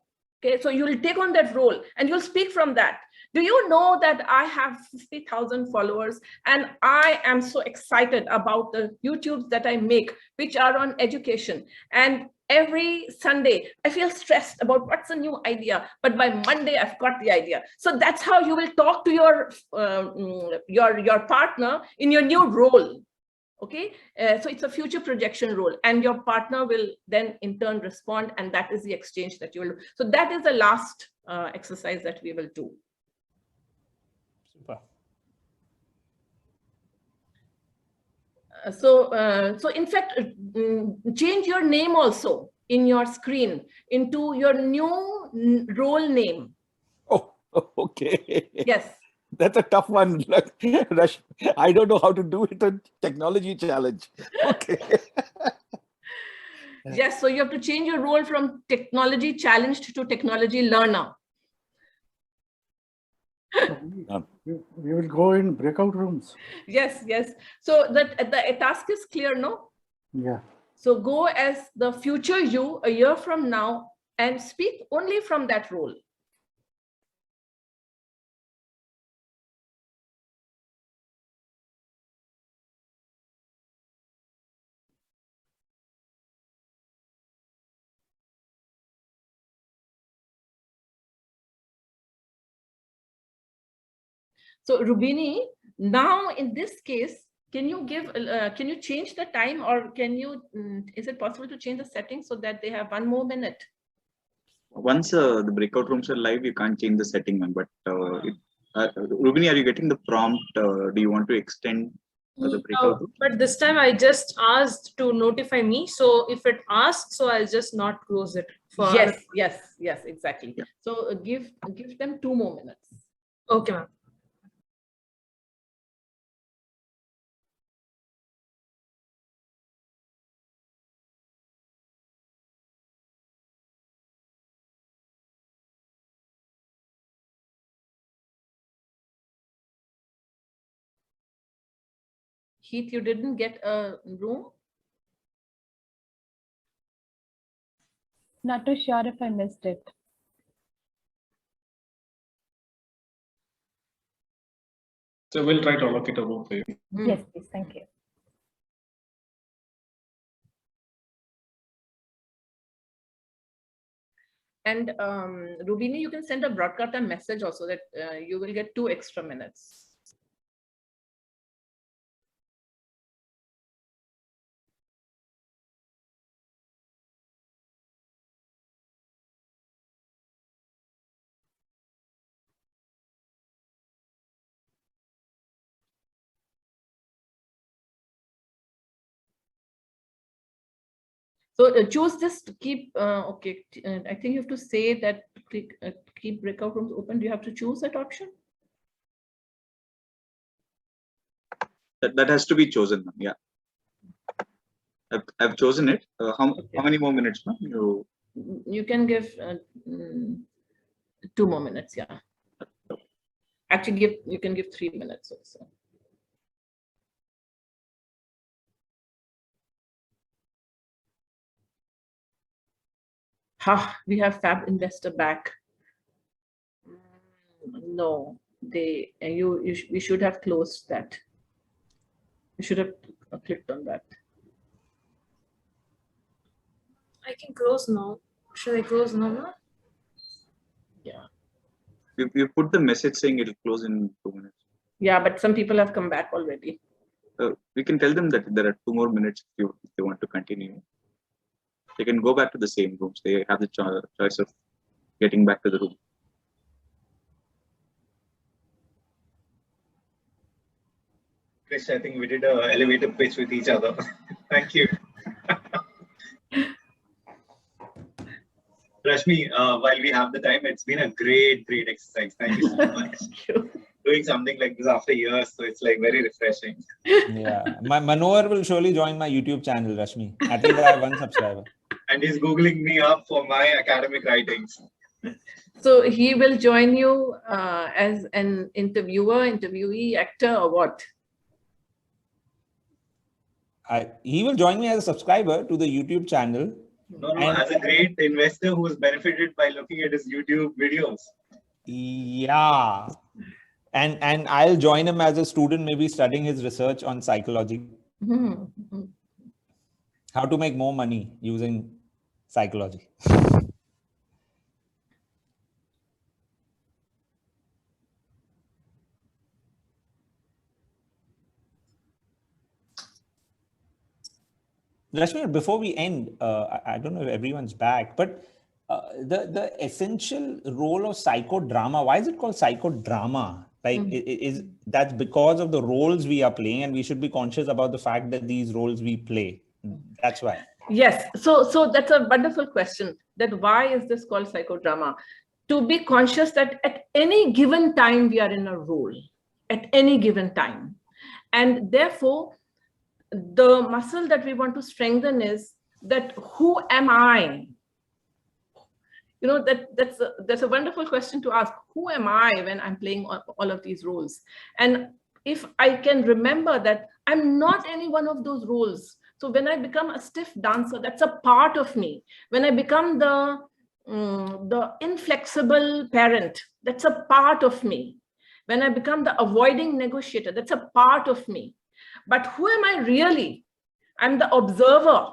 Okay, so you will take on that role and you'll speak from that. Do you know that I have 50,000 followers and I am so excited about the YouTubes that I make, which are on education. And every Sunday, I feel stressed about what's a new idea, but by Monday, I've got the idea. So that's how you will talk to your partner in your new role. Okay, so it's a future projection role, and your partner will then in turn respond, and that is the exchange that you will do. So that is the last exercise that we will do. Super. So in fact, change your name also in your screen into your new role name. Oh, okay. Yes. That's a tough one. I don't know how to do it. A technology challenge. Okay. Yes, so you have to change your role from technology challenged to technology learner. We will go in breakout rooms. Yes. So the task is clear, no? Yeah. So go as the future you a year from now and speak only from that role. So Rubini, now in this case, can you change the time, or is it possible to change the settings so that they have 1 more minute? Once the breakout rooms are live, you can't change the setting, but Rubini, are you getting the prompt? Do you want to extend the breakout room? But this time I just asked to notify me. So if it asks, so I'll just not close it. For Yes, exactly. Yeah. So give them 2 more minutes. Okay, ma'am. Heath, you didn't get a room? Not too sure if I missed it. So we'll try to allocate a room for you. Yes, please. Thank you. And Rubini, you can send a broadcaster message also that you will get 2 extra minutes. So choose this to keep, okay, I think you have to say that keep breakout rooms open. Do you have to choose that option? That has to be chosen, yeah. I've chosen it. How many more minutes, ma'am? You can give 2 more minutes, yeah. Actually, you can give 3 minutes also. We have Fab Investor back. No, we should have closed that. You should have clicked on that. I can close now. Should I close now? Yeah. You put the message saying it'll close in 2 minutes. Yeah, but some people have come back already. We can tell them that there are 2 more minutes if they want to continue. They can go back to the same rooms. They have the choice of getting back to the room. Chris, I think we did an elevator pitch with each other. Thank you. Rashmi, while we have the time, it's been a great exercise. Thank you so much. Thank you. Doing something like this after years, so it's like very refreshing. Yeah, my Manohar will surely join my YouTube channel, Rashmi. At least I have 1 subscriber. And he's Googling me up for my academic writings. So he will join you as an interviewer, interviewee, actor, or what? He will join me as a subscriber to the YouTube channel. No, as a great investor who's benefited by looking at his YouTube videos. Yeah. And I'll join him as a student, maybe studying his research on psychology. Mm-hmm. How to make more money using psychology. Rashmi, before we end, I don't know if everyone's back, but the essential role of psychodrama, why is it called psychodrama? Like, is that's because of the roles we are playing, and we should be conscious about the fact that these roles we play. That's why. Yes. So that's a wonderful question. That why is this called psychodrama? To be conscious that at any given time we are in a role, at any given time, and therefore the muscle that we want to strengthen is that who am I? You know, that's a wonderful question to ask. Who am I when I'm playing all of these roles? And if I can remember that I'm not any one of those roles. So when I become a stiff dancer, that's a part of me. When I become the inflexible parent, that's a part of me. When I become the avoiding negotiator, that's a part of me. But who am I really? I'm the observer.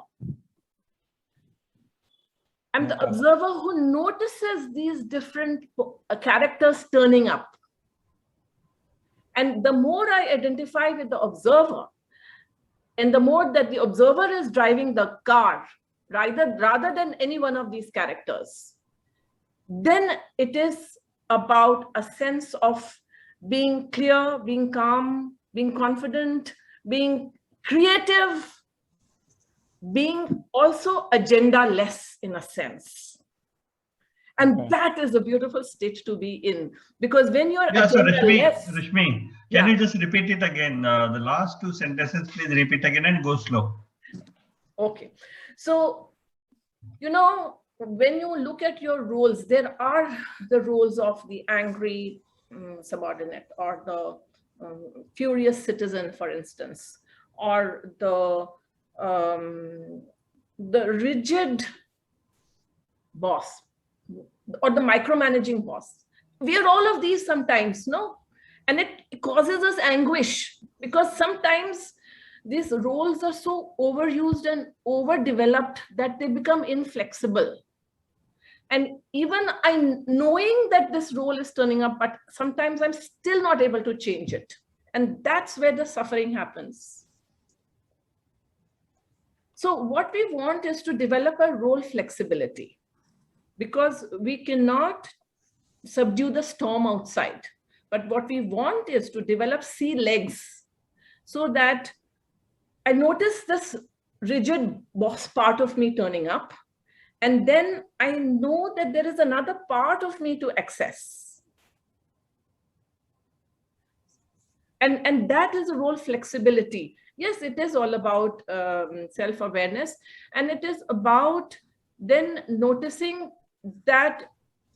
I'm the observer who notices these different characters turning up. And the more I identify with the observer, and the more that the observer is driving the car, rather than any one of these characters, then it is about a sense of being clear, being calm, being confident, being creative, being also agenda-less in a sense. And that is a beautiful state to be in, because when you're Rashmi, can you just repeat it again? The last 2 sentences, please repeat again and go slow. Okay. So, you know, when you look at your roles, there are the roles of the angry subordinate, or the furious citizen, for instance, or the rigid boss, or the micromanaging boss. We are all of these sometimes, no? And it causes us anguish, because sometimes these roles are so overused and overdeveloped that they become inflexible. And even knowing that this role is turning up, but sometimes I'm still not able to change it. And that's where the suffering happens. So what we want is to develop a role flexibility, because we cannot subdue the storm outside. But what we want is to develop sea legs, so that I notice this rigid boss part of me turning up, and then I know that there is another part of me to access. And that is a role flexibility. Yes, it is all about self-awareness, and it is about then noticing that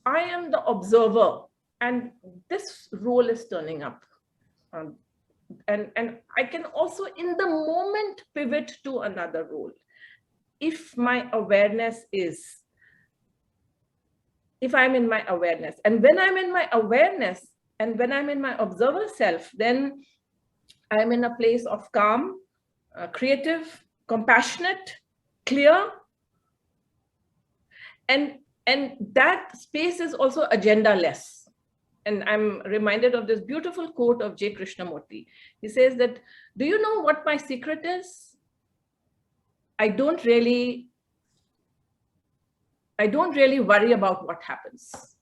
I am the observer, And this role is turning up. And I can also in the moment pivot to another role. If my awareness is, if I'm in my awareness, and when I'm in my awareness and when I'm in my observer self, then I'm in a place of calm, creative, compassionate, clear. And that space is also agenda-less. And I'm reminded of this beautiful quote of J. Krishnamurti. He says that, do you know what my secret is? I don't really worry about what happens.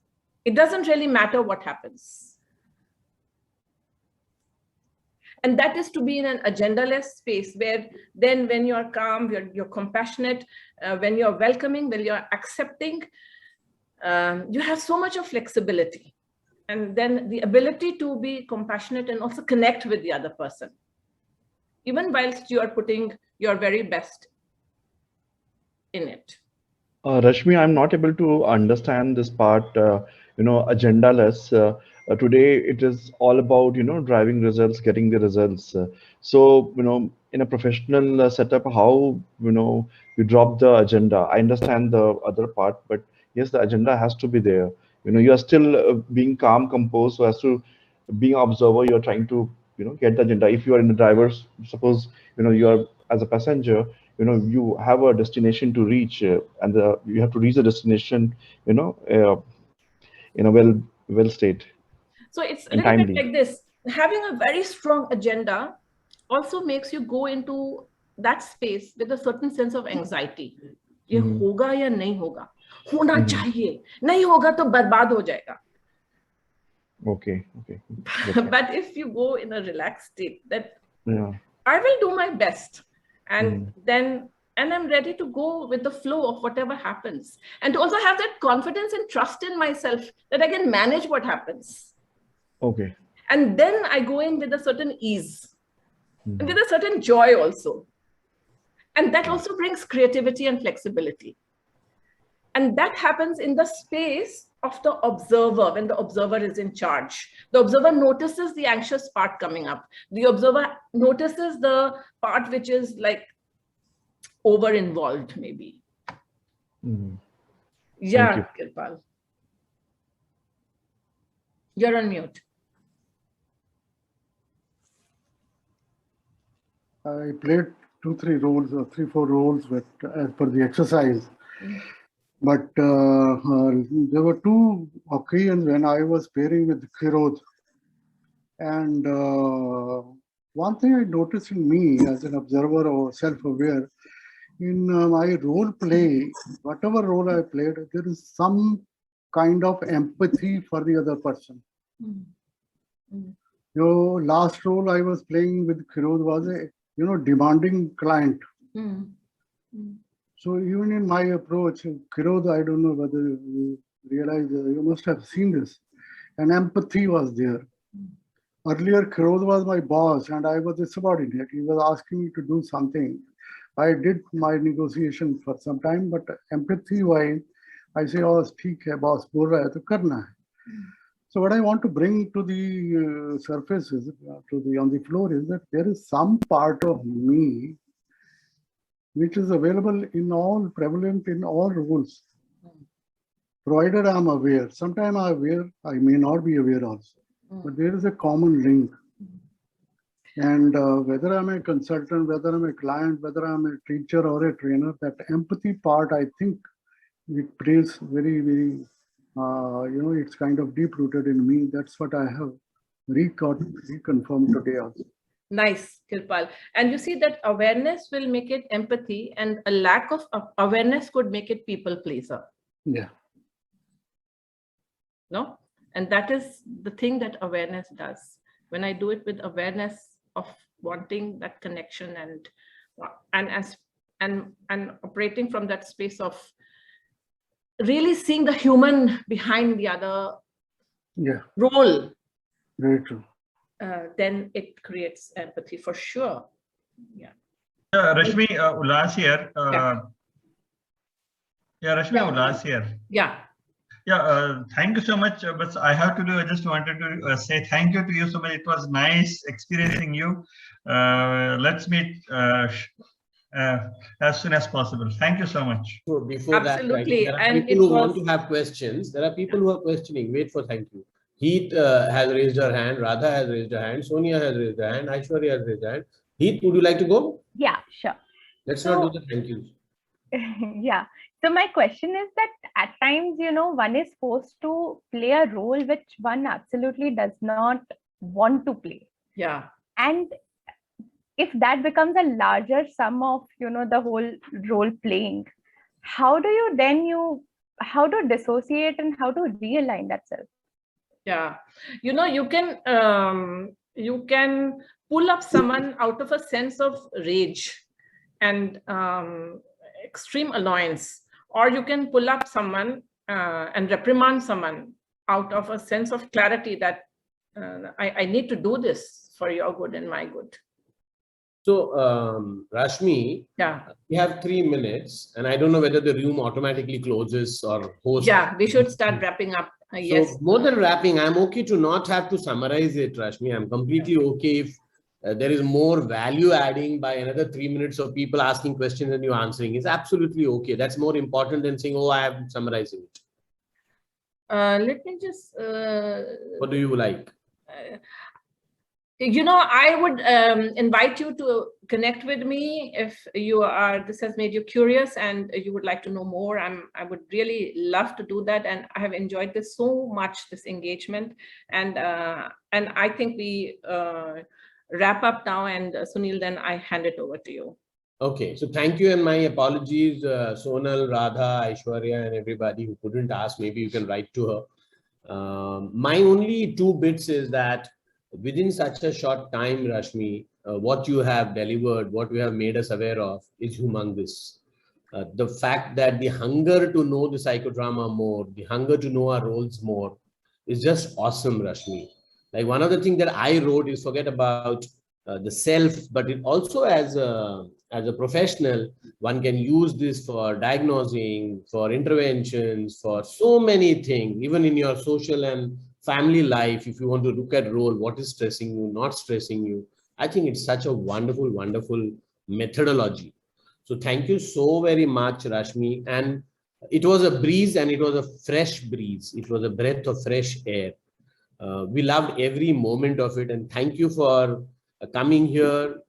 It doesn't really matter what happens. And that is to be in an agenda-less space where then when you're calm, you're compassionate, when you're welcoming, when you're accepting, you have so much of flexibility. And then the ability to be compassionate and also connect with the other person, even whilst you are putting your very best in it. Rashmi, I'm not able to understand this part, agenda-less. Today, it is all about, driving results, getting the results. So, in a professional setup, how, you drop the agenda. I understand the other part, but yes, the agenda has to be there. You are still being calm, composed, so as to being an observer, you're trying to, get the agenda. If you are in the driver's, suppose, you are as a passenger, you have a destination to reach, and you have to reach the destination, in a well state. So it's a and little timely. bit like this. Having a very strong agenda also makes you go into that space with a certain sense of anxiety. ये होगा या नहीं होगा, होना चाहिए, नहीं होगा तो बर्बाद हो जाएगा. Okay. But if you go in a relaxed state, that Yeah. I will do my best, and then I'm ready to go with the flow of whatever happens, and to also have that confidence and trust in myself that I can manage what happens. Okay. And then I go in with a certain ease, and with a certain joy also. And that also brings creativity and flexibility. And that happens in the space of the observer, when the observer is in charge. The observer notices the anxious part coming up. The observer notices the part which is like over-involved, maybe. Yeah, Kirpal. You're on mute. I played 2-3 roles or 3-4 roles with as per the exercise. But there were 2 occasions when I was pairing with Kirod. And one thing I noticed in me as an observer or self-aware, in my role play, whatever role I played, there is some kind of empathy for the other person. Last role I was playing with Kirod was a demanding client. So even in my approach, Kirod, I don't know whether you realize, you must have seen this, and empathy was there. Earlier, Kirod was my boss and I was a subordinate. He was asking me to do something. I did my negotiation for some time, but empathy-wise, I say, oh, theek hai, boss bol raha hai, to karna hai. So what I want to bring to the surface is, on the floor is that there is some part of me which is available in all, prevalent in all roles. Provided I'm aware. Sometimes I'm aware, I may not be aware also. But there is a common link. And whether I'm a consultant, whether I'm a client, whether I'm a teacher or a trainer, that empathy part, I think it plays very, very, it's kind of deep rooted in me. That's what I have reconfirmed today also. Nice, Kirpal. And you see that awareness will make it empathy, and a lack of awareness could make it people pleaser. Yeah. No? And that is the thing that awareness does. When I do it with awareness of wanting that connection and operating from that space of really seeing the human behind the other role. Very true. Then it creates empathy for sure. Yeah. Rashmi, Ulas here. Rashmi, Ulas here. Yeah. Yeah, thank you so much. But I have to do, I just wanted to say thank you to you so much. It was nice experiencing you. Let's meet as soon as possible. Thank you so much. So before Absolutely. that, there are people who want to have questions. There are people who are questioning. Wait for thank you. Heath has raised her hand. Radha has raised her hand. Sonia has raised her hand. Aishwarya has raised her hand. Heath, would you like to go? Yeah, sure. Let's not do the thank yous. Yeah. So my question is that at times, one is forced to play a role which one absolutely does not want to play. Yeah. And if that becomes a larger sum of, the whole role playing, how do you then how to dissociate and how to realign that self? Yeah. You can pull up someone out of a sense of rage and extreme annoyance, or you can pull up someone and reprimand someone out of a sense of clarity that I need to do this for your good and my good. So, Rashmi, we have 3 minutes, and I don't know whether the room automatically closes or host. Yeah, we should start wrapping up. Yes. So, more than wrapping, I'm okay to not have to summarize it, Rashmi. I'm completely okay if there is more value adding by another 3 minutes of people asking questions and you answering. It's absolutely okay. That's more important than saying, oh, I am summarizing it. Let me just... what do you like? I would invite you to connect with me if this has made you curious and you would like to know more. I would really love to do that, and I have enjoyed this so much, this engagement, and I think we wrap up now, and Sunil, then I hand it over to you. Okay, so thank you and my apologies, Sonal, Radha, Aishwarya, and everybody who couldn't ask. Maybe you can write to her. My only 2 bits is that within such a short time, Rashmi, what you have delivered, what you have made us aware of is humongous. The fact that the hunger to know the psychodrama more, the hunger to know our roles more is just awesome, Rashmi. Like one of the things that I wrote is forget about the self, but it also as a professional, one can use this for diagnosing, for interventions, for so many things, even in your social and family life. If you want to look at role, what is stressing you, not stressing you. I think it's such a wonderful, wonderful methodology. So thank you so very much, Rashmi. And it was a breeze, and it was a fresh breeze. It was a breath of fresh air. We loved every moment of it. And thank you for coming here,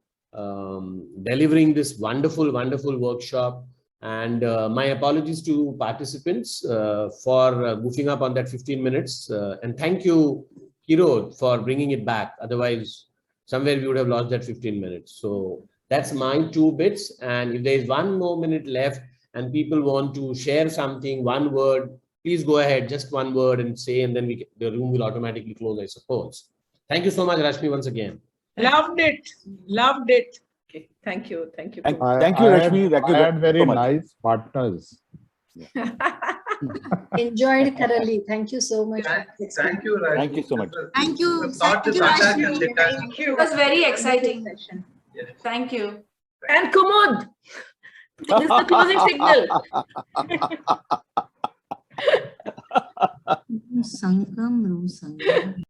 delivering this wonderful, wonderful workshop. And my apologies to participants for goofing up on that 15 minutes. And thank you, Kiro, for bringing it back. Otherwise, somewhere we would have lost that 15 minutes. So that's my 2 bits. And if there is 1 more minute left and people want to share something, 1 word, please go ahead, just 1 word and say, and then the room will automatically close, I suppose. Thank you so much, Rashmi, once again. Loved it. Loved it. Okay. Thank you. Thank you. Thank you, Rashmi. I had very nice partners. Enjoyed thoroughly. Thank you so much. Thank you, Rashmi. Thank you so much. Thank you. Thank you, Rashmi. Thank you. It was very exciting. Thank you. And Kumud, this is the closing signal. Sangam, room sangam.